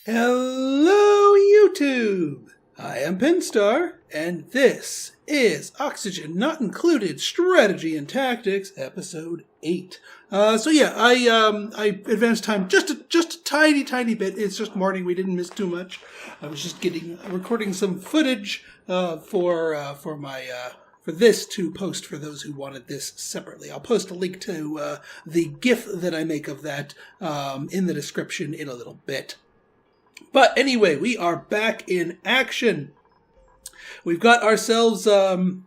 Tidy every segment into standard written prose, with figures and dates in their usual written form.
Hello, YouTube! I am Pinstar, and this is Oxygen Not Included Strategy and Tactics, Episode 8. I advanced time just a tiny bit. It's just morning. We didn't miss too much. I was just recording some footage for this to post for those who wanted this separately. I'll post a link to the GIF that I make of that in the description in a little bit. But anyway, we are back in action. We've got ourselves some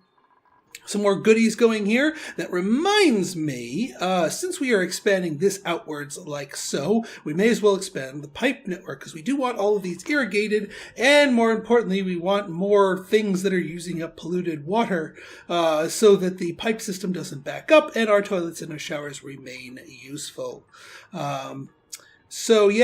more goodies going here. That reminds me, since we are expanding this outwards like so, we may as well expand the pipe network, because we do want all of these irrigated, and more importantly, we want more things that are using up polluted water, so that the pipe system doesn't back up and our toilets and our showers remain useful. Originally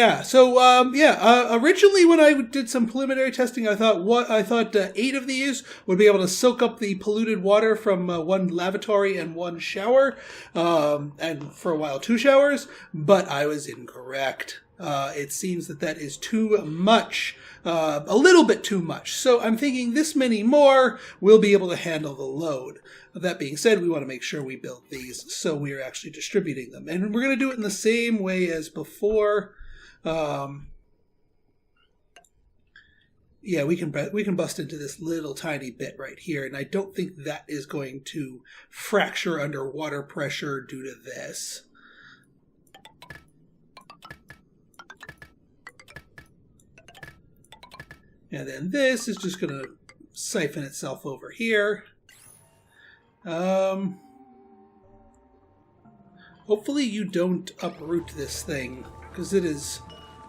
when I did some preliminary testing, I thought 8 of these would be able to soak up the polluted water from one lavatory and one shower, and for a while 2 showers, but I was incorrect. It seems that is too much, a little bit too much. So I'm thinking this many more will be able to handle the load. That being said, we want to make sure we build these so we are actually distributing them. And we're going to do it in the same way as before. We can bust into this little tiny bit right here, and I don't think that is going to fracture under water pressure due to this. And then this is just going to siphon itself over here. Hopefully you don't uproot this thing, because it is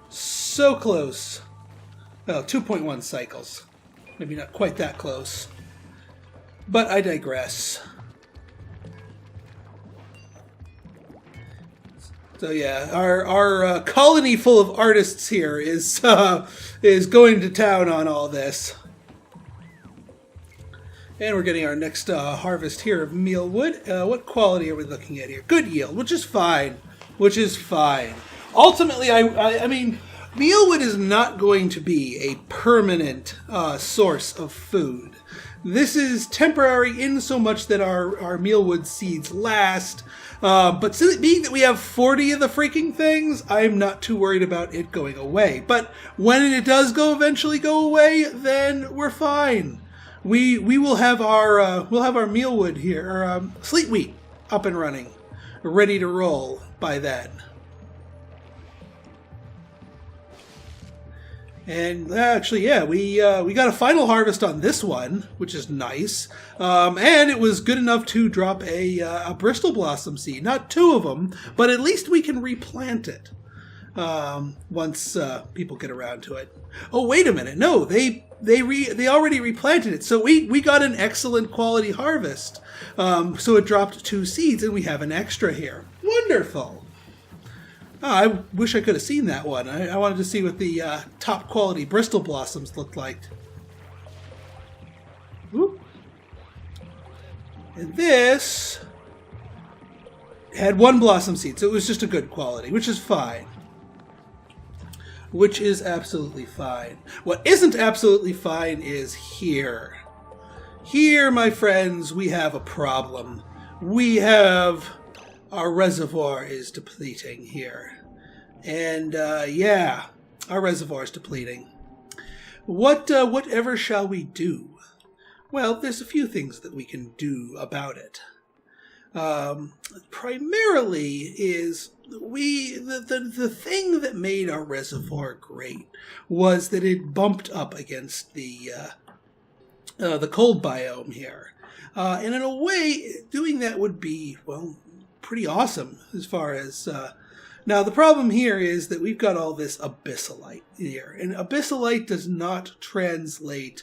so close. Well, 2.1 cycles. Maybe not quite that close. But I digress. So yeah, our colony full of artists here is going to town on all this. And we're getting our next harvest here of mealwood. What quality are we looking at here? Good yield, which is fine. Ultimately, I mean, mealwood is not going to be a permanent source of food. This is temporary in so much that our mealwood seeds last. But being that we have 40 of the freaking things, I'm not too worried about it going away. But when it does eventually go away, then we're fine. We will have our mealwood here, or sleet wheat, up and running, ready to roll by then. And actually, yeah, we got a final harvest on this one, which is nice. And it was good enough to drop a Bristol blossom seed. Not 2 of them, but at least we can replant it once people get around to it. Oh, wait a minute! No, they already replanted it, so we got an excellent quality harvest. So it dropped 2 seeds, and we have an extra here. Wonderful. Oh, I wish I could have seen that one. I wanted to see what the top quality Bristol blossoms looked like. Whoop. And this had 1 blossom seed, so it was just a good quality, which is fine. Which is absolutely fine. What isn't absolutely fine is here. Here, my friends, we have a problem. Our reservoir is depleting here. And, our reservoir is depleting. Whatever shall we do? Well, there's a few things that we can do about it. Primarily is the thing that made our reservoir great was that it bumped up against the cold biome here. And in a way, doing that would be, well, pretty awesome as far as... Now, the problem here is that we've got all this abyssalite here, and abyssalite does not translate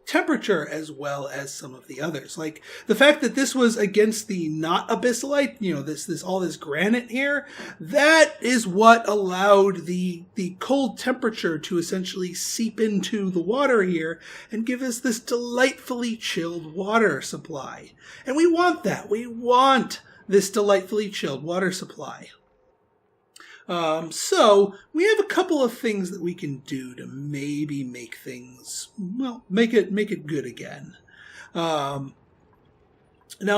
temperature as well as some of the others. Like, the fact that this was against the not abyssalite, all this granite here, that is what allowed the cold temperature to essentially seep into the water here and give us this delightfully chilled water supply. And we want that. We want this delightfully chilled water supply. So we have a couple of things that we can do to maybe make things, well, make it good again. Now,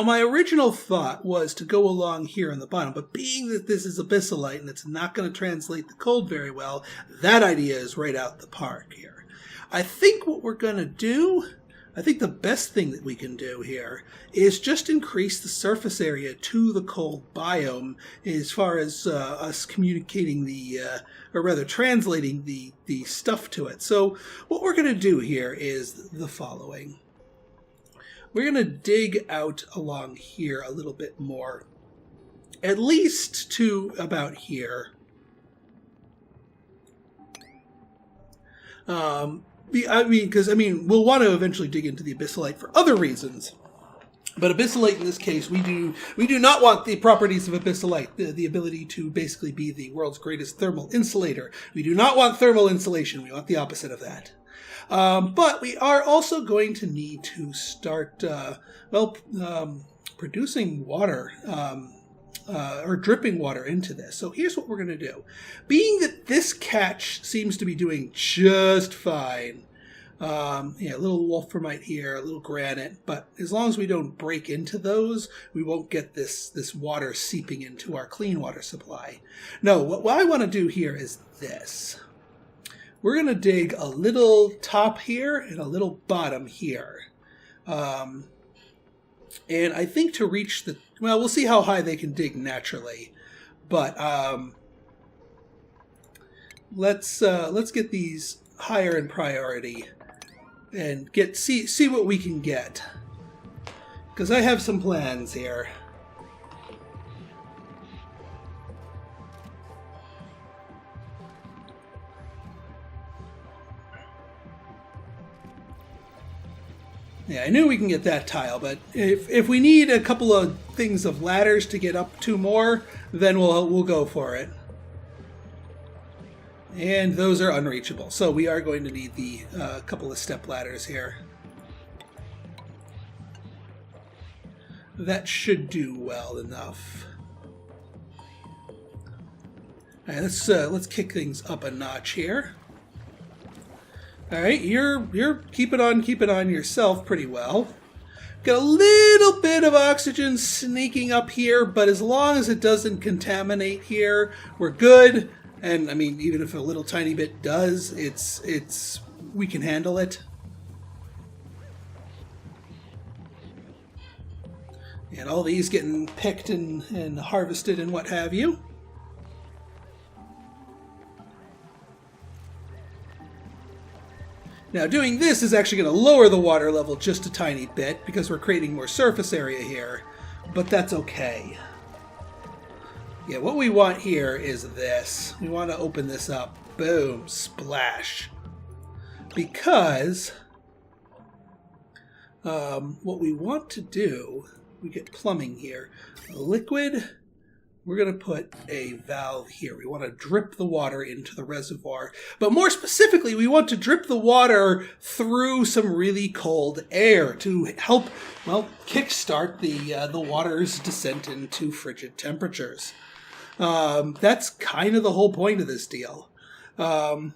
my original thought was to go along here on the bottom, but being that this is abyssalite and it's not going to translate the cold very well, that idea is right out the park here. I think what we're going to do, I think the best thing that we can do here is just increase the surface area to the cold biome as far as us communicating or rather translating the stuff to it. So what we're going to do here is the following. We're going to dig out along here a little bit more, at least to about here. Because we'll want to eventually dig into the abyssalite for other reasons. But abyssalite in this case, we do not want the properties of abyssalite, the ability to basically be the world's greatest thermal insulator. We do not want thermal insulation. We want the opposite of that. But we are also going to need to start, producing water, or dripping water into this. So here's what we're going to do. Being that this catch seems to be doing just fine, a little wolframite here, a little granite, but as long as we don't break into those, we won't get this water seeping into our clean water supply. No, what I want to do here is this. We're going to dig a little top here and a little bottom here. And I think to reach we'll see how high they can dig naturally. But let's get these higher in priority and see what we can get. Because I have some plans here. Yeah, I knew we can get that tile, but if we need a couple of things of ladders to get up to more, then we'll go for it. And those are unreachable, so we are going to need the couple of step ladders here. That should do well enough. All right, let's kick things up a notch here. All right, you're keeping on yourself pretty well. Got a little bit of oxygen sneaking up here, but as long as it doesn't contaminate here, we're good. And I mean, even if a little tiny bit does, we can handle it. And all these getting picked and harvested and what have you. Now, doing this is actually going to lower the water level just a tiny bit because we're creating more surface area here, but that's okay. Yeah, what we want here is this. We want to open this up. Boom, splash. Because what we want to do, we get plumbing here. Liquid. We're going to put a valve here. We want to drip the water into the reservoir. But more specifically, we want to drip the water through some really cold air to help, well, kickstart the water's descent into frigid temperatures. That's kind of the whole point of this deal. Now,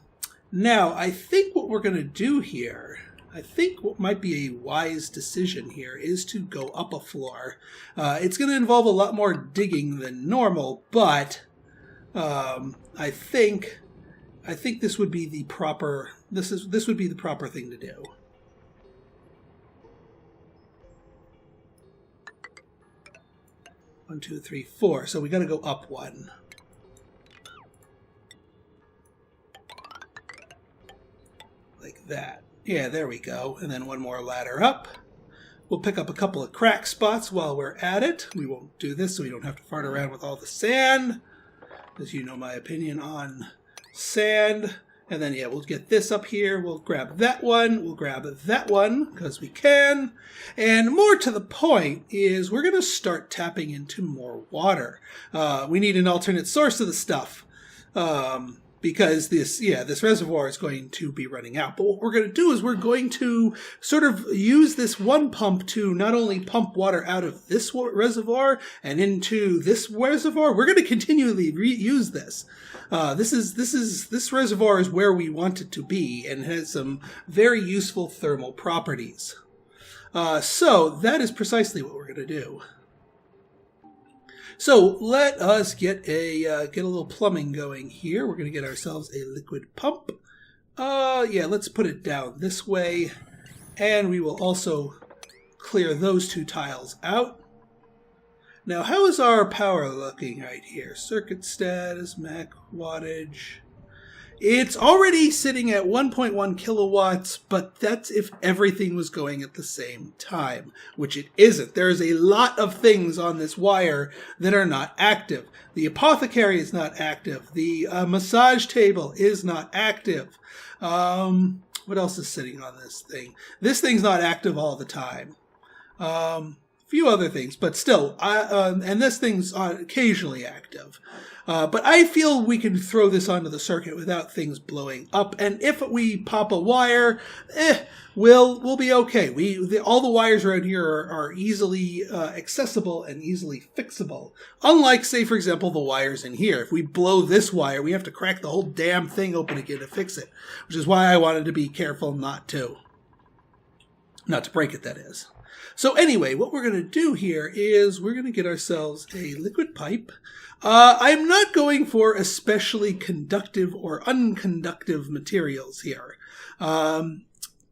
I think what we're going to do here, I think what might be a wise decision here is to go up a floor. It's going to involve a lot more digging than normal, but I think this would be the proper this would be the proper thing to do. One, two, three, four. So we got to go up one. Like that. Yeah, there we go. And then one more ladder up. We'll pick up a couple of crack spots while we're at it. We won't do this so we don't have to fart around with all the sand. As you know my opinion on sand. And then, yeah, we'll get this up here. We'll grab that one. We'll grab that one because we can. And more to the point is we're going to start tapping into more water. We need an alternate source of the stuff. because this reservoir is going to be running out. But what we're going to do is we're going to sort of use this one pump to not only pump water out of this reservoir and into this reservoir, we're going to continually use this. This reservoir is where we want it to be and has some very useful thermal properties. So that is precisely what we're going to do. So let us get a little plumbing going here. We're going to get ourselves a liquid pump. Let's put it down this way, and we will also clear those two tiles out. Now, how is our power looking right here? Circuit status, Mac wattage. It's already sitting at 1.1 kilowatts, but that's if everything was going at the same time, which it isn't. There's a lot of things on this wire that are not active. The apothecary is not active. The massage table is not active. What else is sitting on this thing? This thing's not active all the time. Few other things, but still, and this thing's occasionally active. But I feel we can throw this onto the circuit without things blowing up. And if we pop a wire, we'll be okay. All the wires around here are easily accessible and easily fixable. Unlike, say, for example, the wires in here. If we blow this wire, we have to crack the whole damn thing open again to fix it, which is why I wanted to be careful not to break it, that is. So anyway, what we're going to do here is we're going to get ourselves a liquid pipe. I'm not going for especially conductive or unconductive materials here.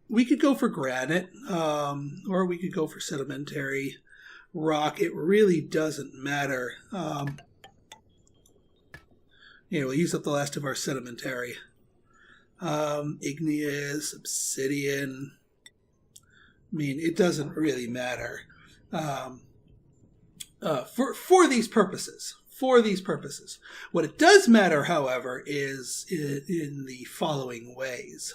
We could go for granite, or we could go for sedimentary rock. It really doesn't matter. We'll use up the last of our sedimentary. Igneous, obsidian. I mean, it doesn't really matter for these purposes. For these purposes. What it does matter, however, is in the following ways.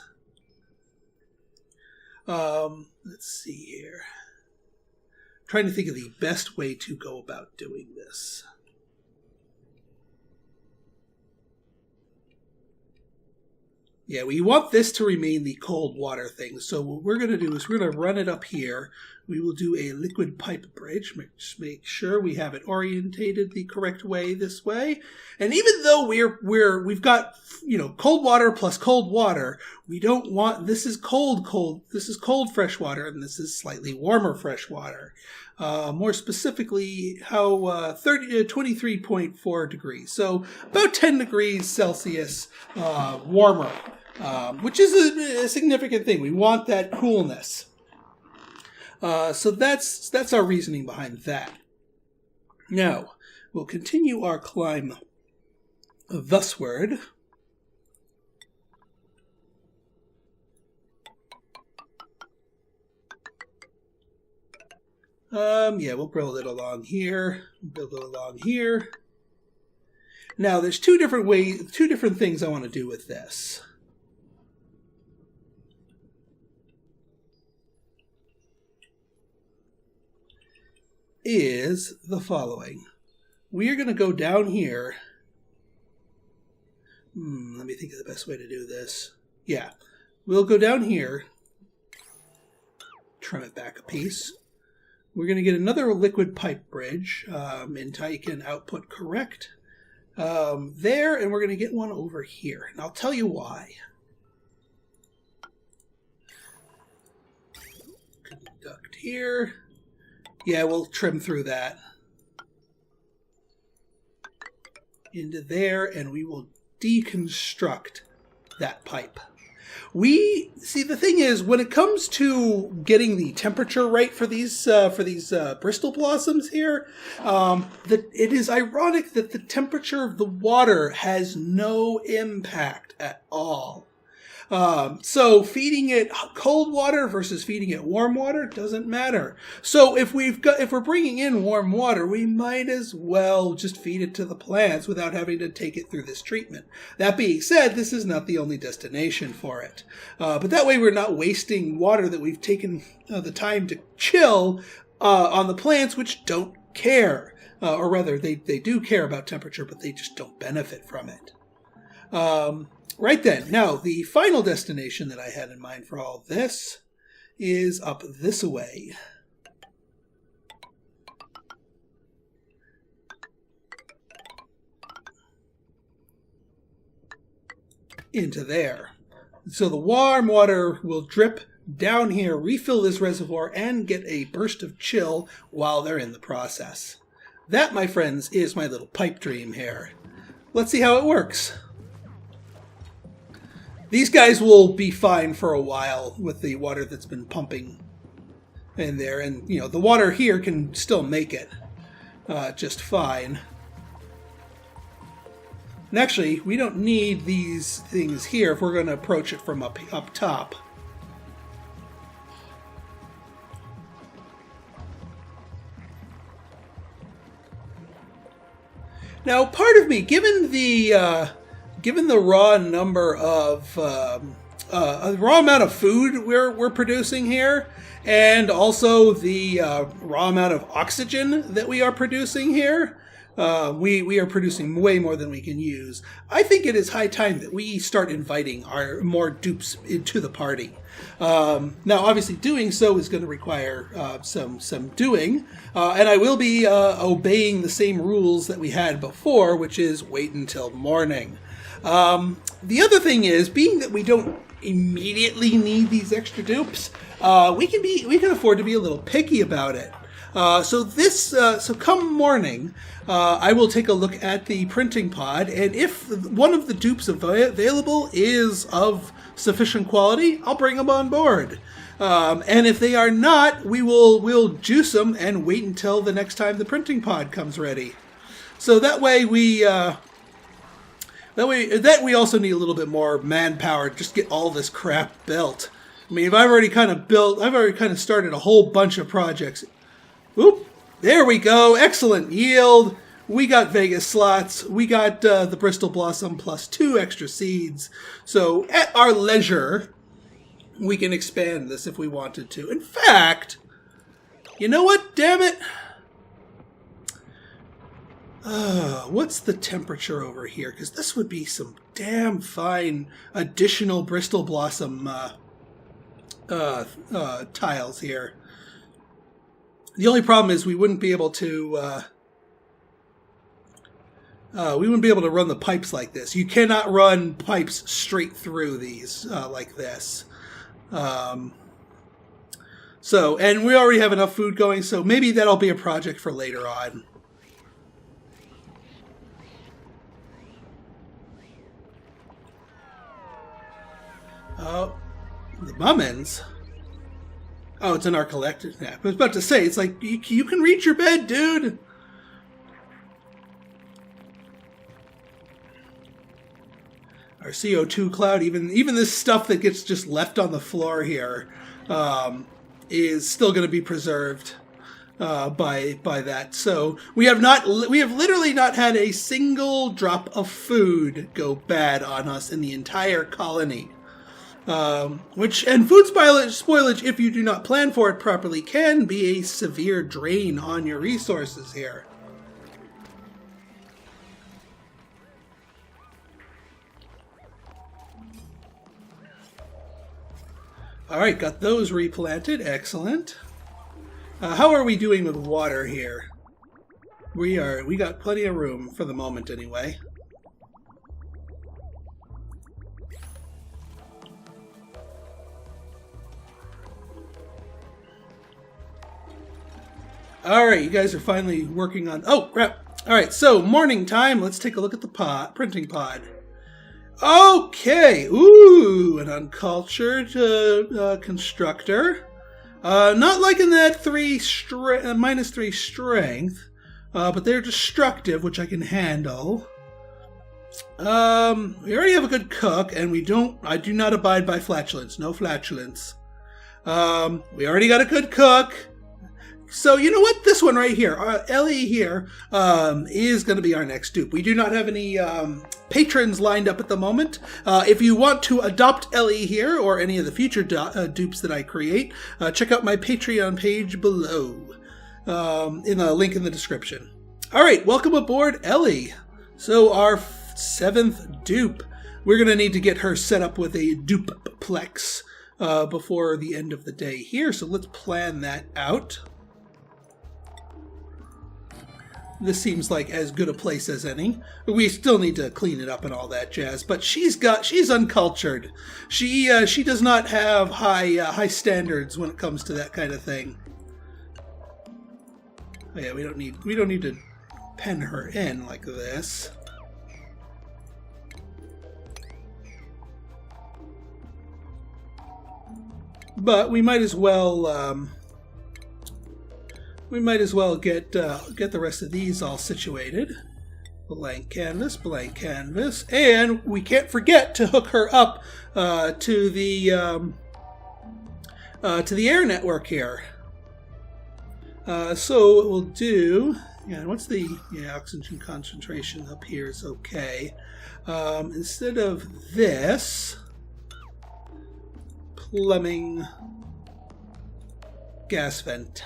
Let's see here. I'm trying to think of the best way to go about doing this. Yeah, we want this to remain the cold water thing. So what we're going to do is we're going to run it up here. We will do a liquid pipe bridge. Make sure we have it orientated the correct way this way. And even though we've got, cold water plus cold water, we don't want, this is cold, this is cold fresh water, and this is slightly warmer fresh water. More specifically, 23.4 degrees. So about 10 degrees Celsius warmer, which is a significant thing. We want that coolness. So that's our reasoning behind that. Now, we'll continue our climb thusward. We'll build it along here. Build it along here. Now, there's two different things I want to do with this. Is the following. We are going to go down here. Let me think of the best way to do this. Yeah, we'll go down here. Trim it back a piece. We're going to get another liquid pipe bridge in type and output correct there, and we're going to get one over here. And I'll tell you why. Conduct here. Yeah, we'll trim through that into there, and we will deconstruct that pipe. The thing is, when it comes to getting the temperature right for these Bristol blossoms here, it is ironic that the temperature of the water has no impact at all. So feeding it cold water versus feeding it warm water doesn't matter. So if we're bringing in warm water, we might as well just feed it to the plants without having to take it through this treatment. That being said, this is not the only destination for it. But that way we're not wasting water that we've taken the time to chill on the plants, which don't care. Or rather, they do care about temperature, but they just don't benefit from it. Right then. Now, the final destination that I had in mind for all this is up this way. Into there. So the warm water will drip down here, refill this reservoir, and get a burst of chill while they're in the process. That, my friends, is my little pipe dream here. Let's see how it works. These guys will be fine for a while with the water that's been pumping in there. And, you know, the water here can still make it just fine. And actually, we don't need these things here if we're going to approach it from up top. Now, part of me, given the raw number of raw amount of food we're producing here, and also the raw amount of oxygen that we are producing here, we are producing way more than we can use. I think it is high time that we start inviting our more dupes into the party. Now, obviously, doing so is going to require some doing, and I will be obeying the same rules that we had before, which is wait until morning. The other thing is, being that we don't immediately need these extra dupes, we can afford to be a little picky about it. So come morning, I will take a look at the printing pod, and if one of the dupes available is of sufficient quality, I'll bring them on board. And if they are not, we'll juice them and wait until the next time the printing pod comes ready. So that way we also need a little bit more manpower to just get all this crap built. I mean, I've already kind of started a whole bunch of projects. Oop, there we go. Excellent yield. We got Vegas slots. We got the Bristol Blossom plus 2 extra seeds. So at our leisure, we can expand this if we wanted to. In fact, you know what? Damn it. What's the temperature over here? Because this would be some damn fine additional Bristol Blossom tiles here. The only problem is we wouldn't be able to run the pipes like this. You cannot run pipes straight through these like this. And we already have enough food going, so maybe that'll be a project for later on. The Mummins? Oh, it's in our collective map. I was about to say, it's like, you can reach your bed, dude! Our CO2 cloud, even this stuff that gets just left on the floor here, is still going to be preserved by that. So we have literally not had a single drop of food go bad on us in the entire colony. And food spoilage, if you do not plan for it properly, can be a severe drain on your resources here. Alright, got those replanted. Excellent. How are we doing with water here? We got plenty of room for the moment anyway. Alright, you guys are finally working on... Oh, crap. Alright, so morning time. Let's take a look at the printing pod. Okay. Ooh, an uncultured constructor. Not liking that -3 strength, but they're destructive, which I can handle. We already have a good cook, and I do not abide by flatulence. No flatulence. We already got a good cook. So, you know what? This one right here, Ellie here, is going to be our next dupe. We do not have any patrons lined up at the moment. If you want to adopt Ellie here, or any of the future dupes that I create, check out my Patreon page below, in a link in the description. All right, welcome aboard, Ellie. So our 7th dupe. we're going to need to get her set up with a duplex before the end of the day here. So let's plan that out. This seems like as good a place as any. We still need to clean it up and all that jazz. But she's uncultured. She does not have high standards when it comes to that kind of thing. Oh yeah, we don't need to pen her in like this. But we might as well get the rest of these all situated. Blank canvas, and we can't forget to hook her up to the air network here. So what we'll do, what's the oxygen concentration up here is okay. Instead of this, plumbing, gas vent.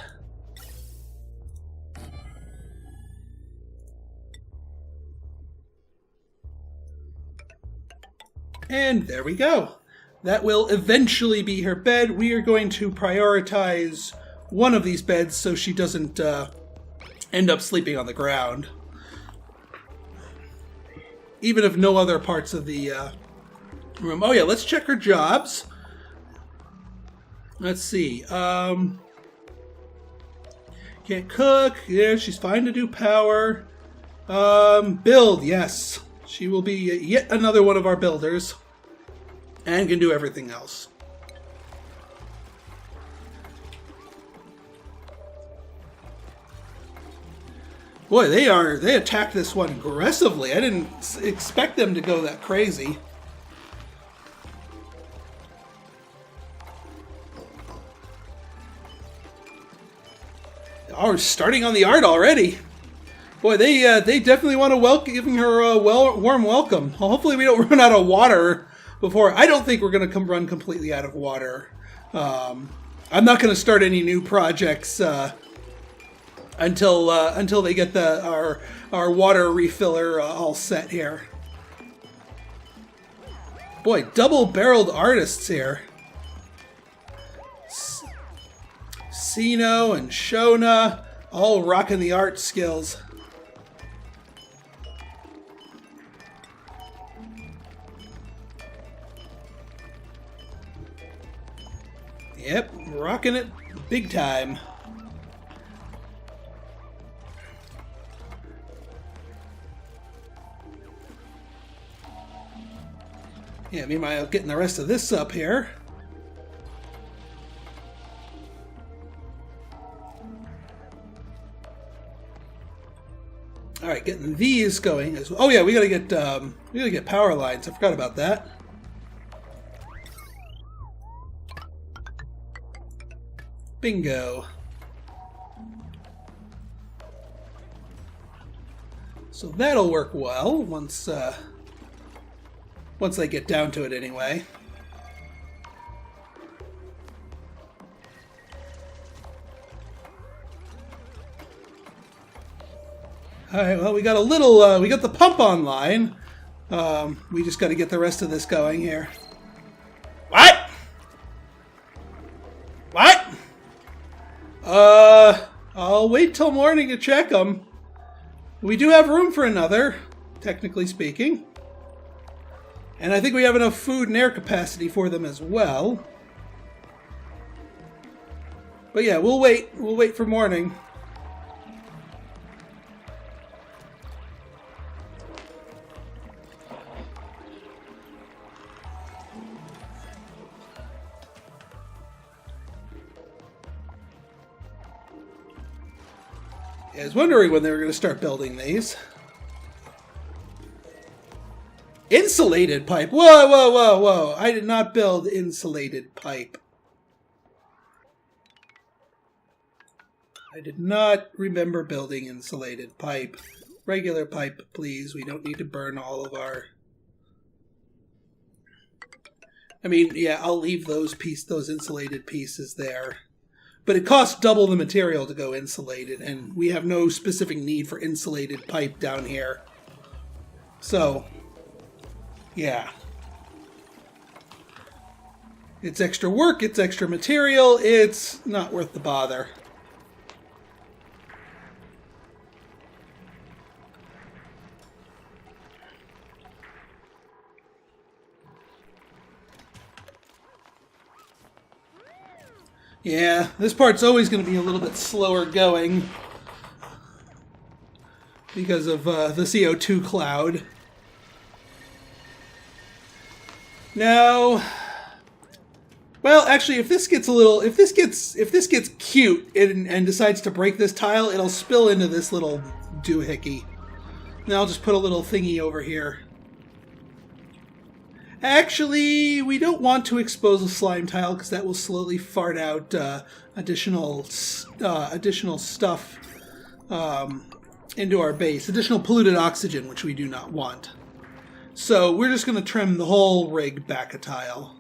And there we go. That will eventually be her bed. We are going to prioritize one of these beds so she doesn't end up sleeping on the ground. Even if no other parts of the room. Oh yeah, let's check her jobs. Let's see. Can't cook. Yeah, she's fine to do power. Build, yes. She will be yet another one of our builders. And can do everything else. Boy, they attacked this one aggressively. I didn't expect them to go that crazy. Oh, we're starting on the art already. Boy, they definitely want to giving her a warm welcome. Well, hopefully we don't run out of water before. I don't think we're going to run completely out of water. I'm not going to start any new projects until they get our water refiller all set here. Boy, double-barreled artists here. Sino and Shona, all rocking the art skills. Yep, rocking it big time. Yeah, meanwhile, getting the rest of this up here. All right, getting these going as well. Oh yeah, we gotta get power lines. I forgot about that. Bingo. So that'll work well once they get down to it anyway. All right, well, we got we got the pump online. We just got to get the rest of this going here. What? What? I'll wait till morning to check them. We do have room for another, technically speaking. And I think we have enough food and air capacity for them as well. But yeah, we'll wait. We'll wait for morning. I was wondering when they were going to start building these. Insulated pipe. Whoa, whoa, whoa, whoa. I did not build insulated pipe. I did not remember building insulated pipe. Regular pipe, please. We don't need to burn all of our... I mean, yeah, I'll leave those insulated pieces there. But it costs double the material to go insulated, and we have no specific need for insulated pipe down here. So, yeah. It's extra work, it's extra material, it's not worth the bother. Yeah, this part's always going to be a little bit slower going because of the CO2 cloud. Now, well, actually, if this gets cute and decides to break this tile, it'll spill into this little doohickey. Now I'll just put a little thingy over here. Actually, we don't want to expose a slime tile because that will slowly fart out additional stuff into our base. Additional polluted oxygen, which we do not want. So we're just going to trim the whole rig back a tile.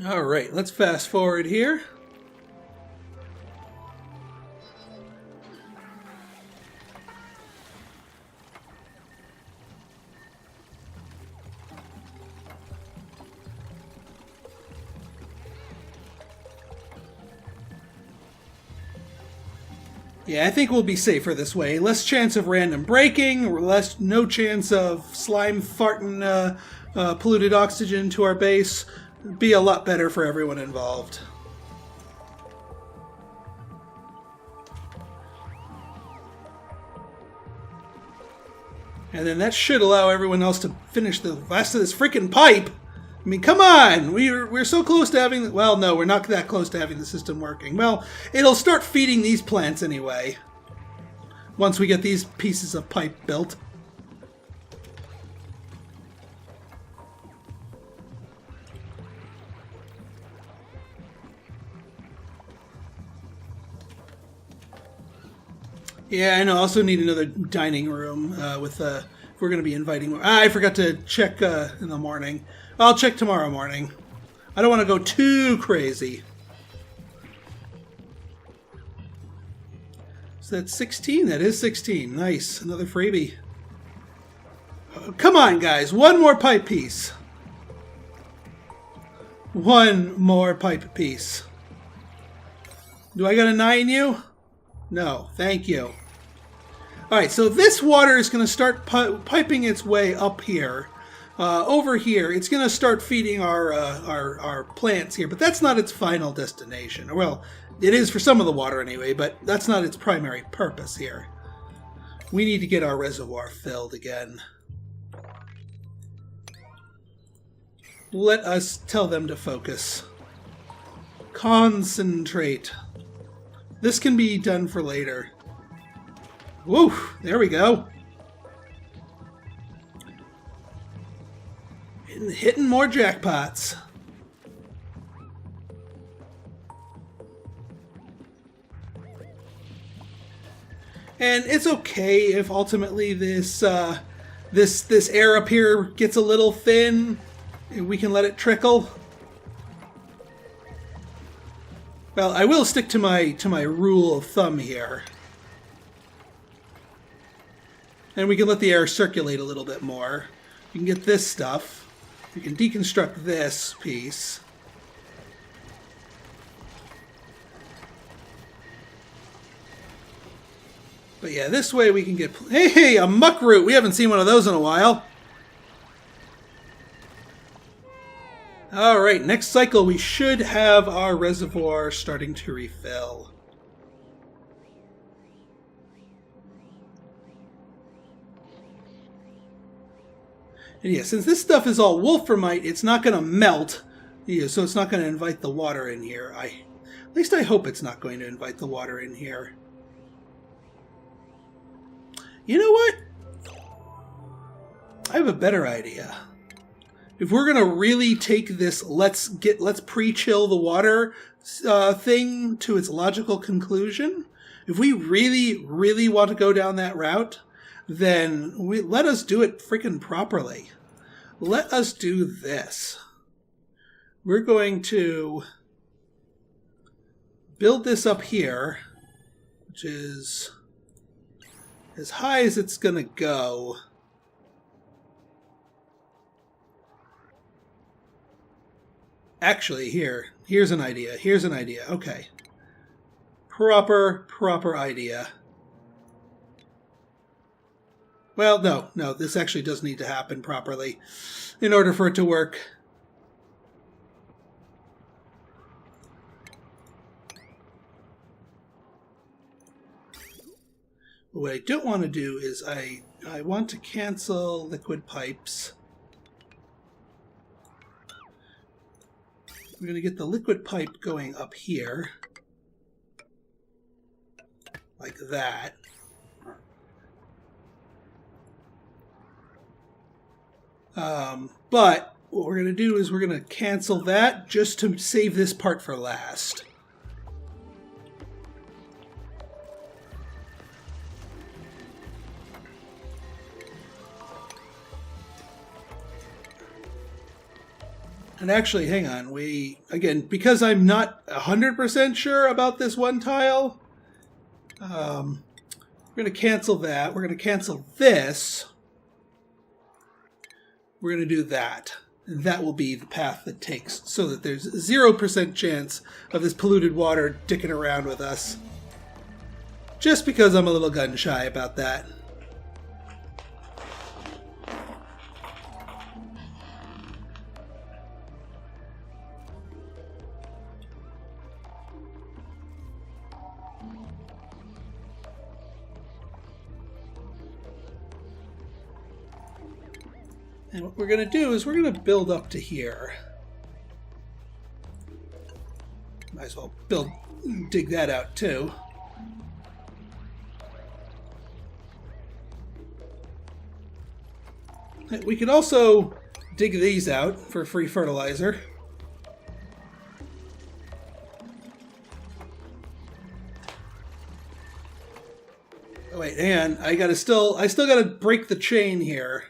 All right, let's fast forward here. Yeah, I think we'll be safer this way. Less chance of random breaking, or no chance of slime farting polluted oxygen to our base. Be a lot better for everyone involved. And then that should allow everyone else to finish the rest of this freaking pipe. I mean, come on! We're so close to having... Well, no, we're not that close to having the system working. Well, it'll start feeding these plants anyway. Once we get these pieces of pipe built. Yeah, I know. I also need another dining room if we're going to be inviting... I forgot to check in the morning. I'll check tomorrow morning. I don't want to go too crazy. So that's 16? That is 16. Nice. Another freebie. Come on, guys. One more pipe piece. One more pipe piece. Do I got to 9 you? No. Thank you. Alright, so this water is going to start piping its way up here. Over here, it's going to start feeding our plants here, but that's not its final destination. Well, it is for some of the water anyway, but that's not its primary purpose here. We need to get our reservoir filled again. Let us tell them to focus. Concentrate. This can be done for later. Woo! There we go. Hitting more jackpots. And it's okay if ultimately this this air up here gets a little thin. We can let it trickle. Well, I will stick to my rule of thumb here. And we can let the air circulate a little bit more. We can get this stuff. We can deconstruct this piece. But yeah, this way we can get... Hey, a muck root! We haven't seen one of those in a while. Alright, next cycle we should have our reservoir starting to refill. And yeah, since this stuff is all wolframite, it's not going to melt, so it's not going to invite the water in here. At least I hope it's not going to invite the water in here. You know what? I have a better idea. If we're going to really take this let's pre-chill the water thing to its logical conclusion, if we really, really want to go down that route, then let us do it freaking properly. Let us do this. We're going to build this up here, which is as high as it's going to go. Actually, here's an idea. Here's an idea. Okay. Proper idea. Well, no, this actually does need to happen properly in order for it to work. What I don't want to do is I want to cancel liquid pipes. We're going to get the liquid pipe going up here. Like that. But what we're going to do is we're going to cancel that just to save this part for last. And actually, hang on, again, because I'm not 100% sure about this one tile, we're going to cancel that. We're going to cancel this. We're going to do that. And that will be the path that takes, so that there's 0% chance of this polluted water dicking around with us. Just because I'm a little gun shy about that. And what we're going to do is we're going to build up to here. Might as well dig that out too. We could also dig these out for free fertilizer. Oh wait, hang on. I still gotta break the chain here,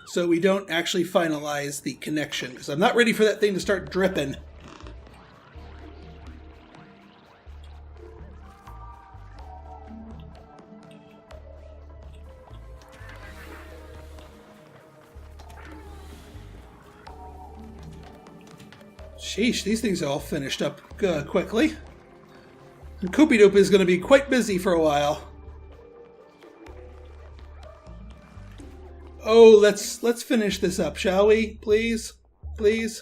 so we don't actually finalize the connection, because I'm not ready for that thing to start dripping. Sheesh, these things are all finished up quickly. And Koopy Doop is going to be quite busy for a while. Oh, let's finish this up, shall we? Please? Please?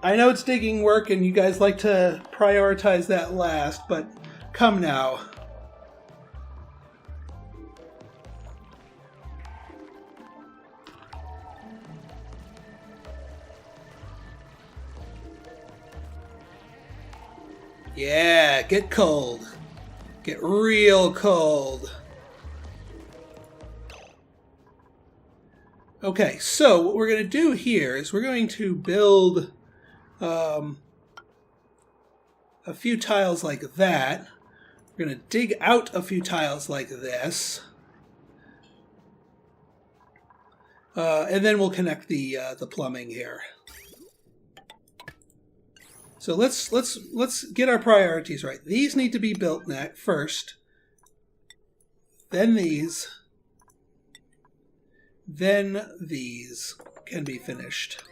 I know it's digging work and you guys like to prioritize that last, but come now. Yeah, get cold. Get real cold. Okay, so what we're going to do here is we're going to build a few tiles like that. We're going to dig out a few tiles like this. And then we'll connect the plumbing here. So let's get our priorities right. These need to be built first. Then these. Then these can be finished.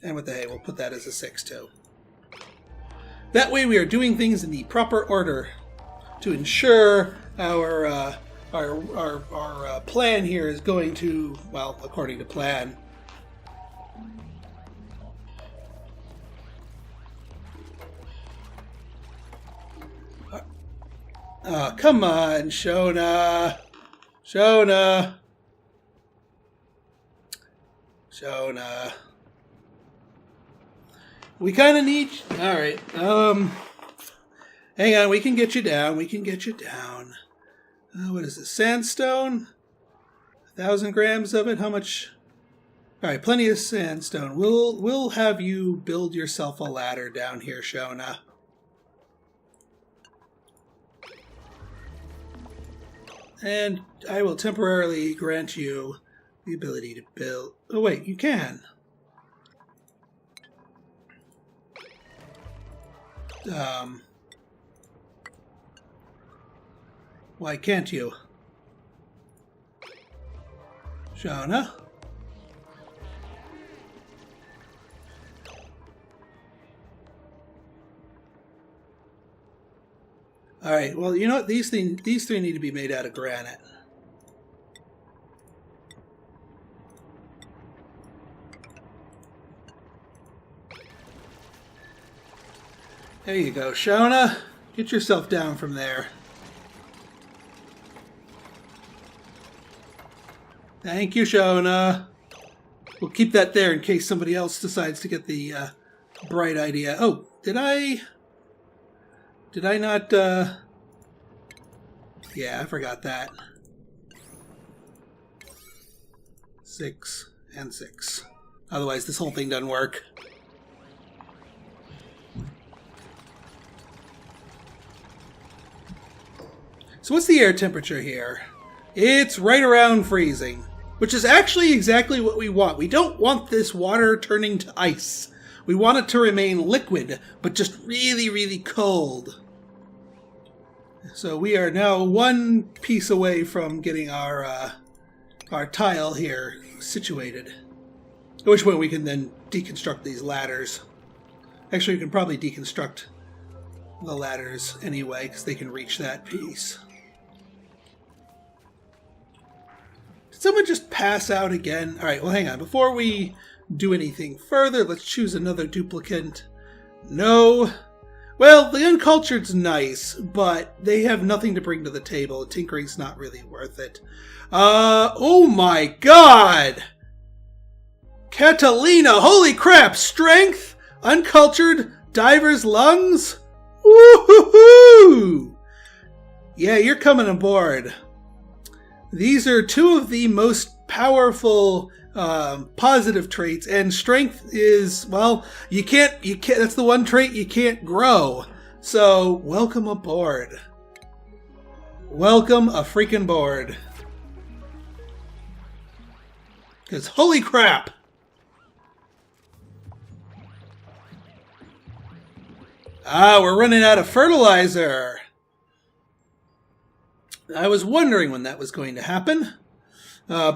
And with the hay, we'll put that as a 6 too. That way we are doing things in the proper order to ensure our plan here is going to, well, according to plan. Oh, come on, Shona. Shona. Shona. We kind of need... Alright, hang on, we can get you down, we can get you down. What is this, sandstone? 1,000 grams of it, how much? Alright, plenty of sandstone. We'll have you build yourself a ladder down here, Shona. And I will temporarily grant you the ability to build... Oh wait, you can. Why can't you? Shauna? Alright, well, you know what? These three need to be made out of granite. There you go, Shauna. Get yourself down from there. Thank you, Shauna. We'll keep that there in case somebody else decides to get the bright idea. Oh, did I not, yeah, I forgot that. 6 and 6. Otherwise, this whole thing doesn't work. So what's the air temperature here? It's right around freezing, which is actually exactly what we want. We don't want this water turning to ice. We want it to remain liquid, but just really, really cold. So we are now one piece away from getting our tile here situated. At which point we can then deconstruct these ladders. Actually, we can probably deconstruct the ladders anyway, because they can reach that piece. Did someone just pass out again? Alright, well hang on. Before we do anything further, let's choose another duplicant. No. Well, the uncultured's nice, but they have nothing to bring to the table. Tinkering's not really worth it. Oh my god! Catalina, holy crap! Strength, uncultured, diver's lungs? Woo-hoo-hoo! Yeah, you're coming aboard. These are two of the most powerful positive traits, and strength is, well, you can't, that's the one trait you can't grow. So, welcome aboard. Welcome a freaking board. Because holy crap! Ah, we're running out of fertilizer. I was wondering when that was going to happen,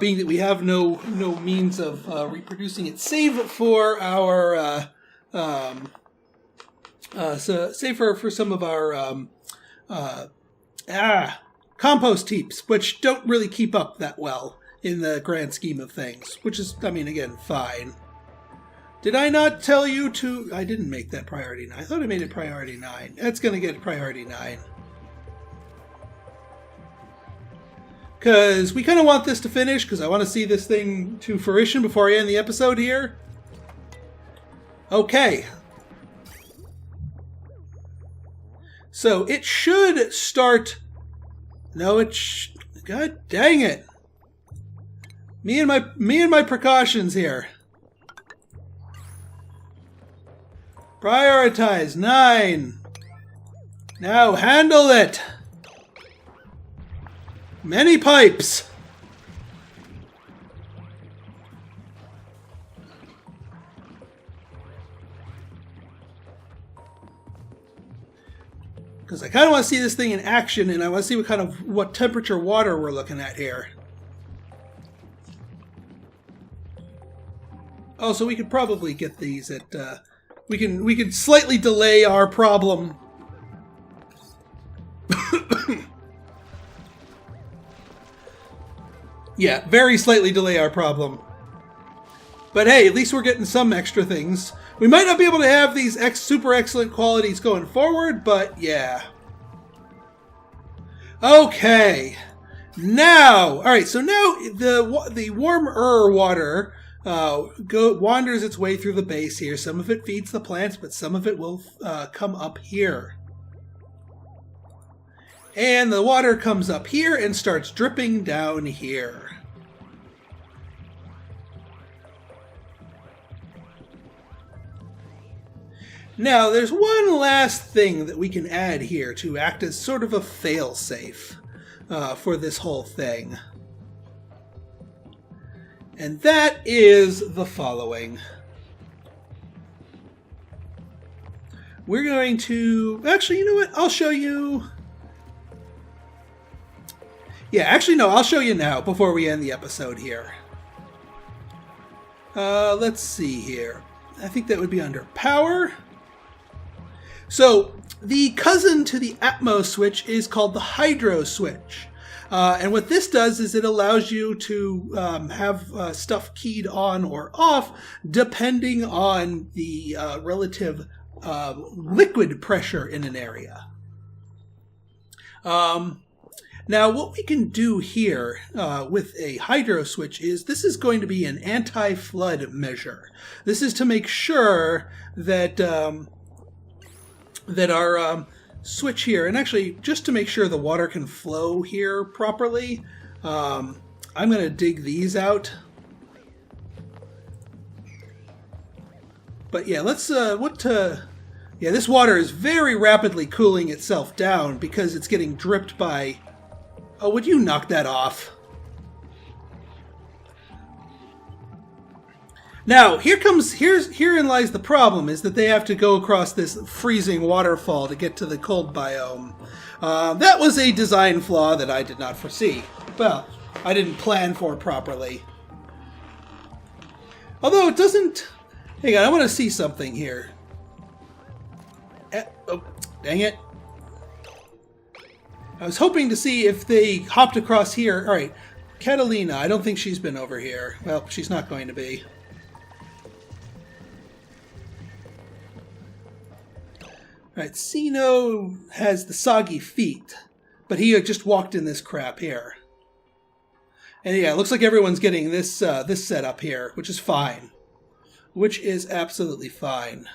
being that we have no means of reproducing it, save for our save for some of our compost heaps, which don't really keep up that well in the grand scheme of things. Which is, I mean, again, fine. Did I not tell you to? I didn't make that priority 9. I thought I made it priority 9. That's going to get priority 9. Because we kind of want this to finish, because I want to see this thing to fruition before I end the episode here. Okay. So it should start... No, God dang it. Me and my precautions here. Prioritize 9. Now handle it. Many pipes. Because I kind of want to see this thing in action, and I want to see what temperature water we're looking at here. Oh, so we could probably get these at. We can slightly delay our problem. Yeah, very slightly delay our problem. But hey, at least we're getting some extra things. We might not be able to have these super excellent qualities going forward, but yeah. Okay. Now, alright, so now the warmer water wanders its way through the base here. Some of it feeds the plants, but some of it will come up here. And the water comes up here and starts dripping down here. Now, there's one last thing that we can add here to act as sort of a fail-safe for this whole thing. And that is the following. We're going to... Actually, you know what? I'll show you... Yeah, actually, no, I'll show you now before we end the episode here. Let's see here. I think that would be under power. So, the cousin to the Atmos switch is called the Hydro switch. And what this does is it allows you to have stuff keyed on or off depending on the relative liquid pressure in an area. Now, what we can do here with a hydro switch is this is going to be an anti-flood measure. This is to make sure that that our switch here, and actually just to make sure the water can flow here properly, I'm going to dig these out. But yeah, let's yeah, this water is very rapidly cooling itself down because it's getting dripped by... Oh, would you knock that off? Now, herein lies the problem, is that they have to go across this freezing waterfall to get to the cold biome. That was a design flaw that I did not foresee. Well, I didn't plan for properly. Although it doesn't... Hang on, I want to see something here. Oh, dang it. I was hoping to see if they hopped across here. All right, Catalina, I don't think she's been over here. Well, she's not going to be. All right, Sino has the soggy feet, but he just walked in this crap here. And yeah, it looks like everyone's getting this this setup here, which is fine. Which is absolutely fine.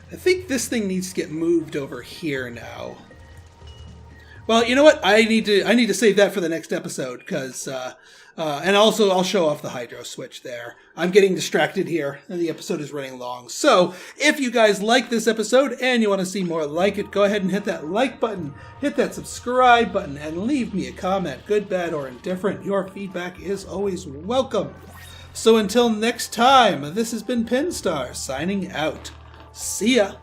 I think this thing needs to get moved over here now. Well, you know what? I need to save that for the next episode because, and also I'll show off the hydro switch there. I'm getting distracted here, and the episode is running long. So, if you guys like this episode and you want to see more like it, go ahead and hit that like button, hit that subscribe button, and leave me a comment, good, bad, or indifferent. Your feedback is always welcome. So until next time, this has been Pinstar signing out. See ya!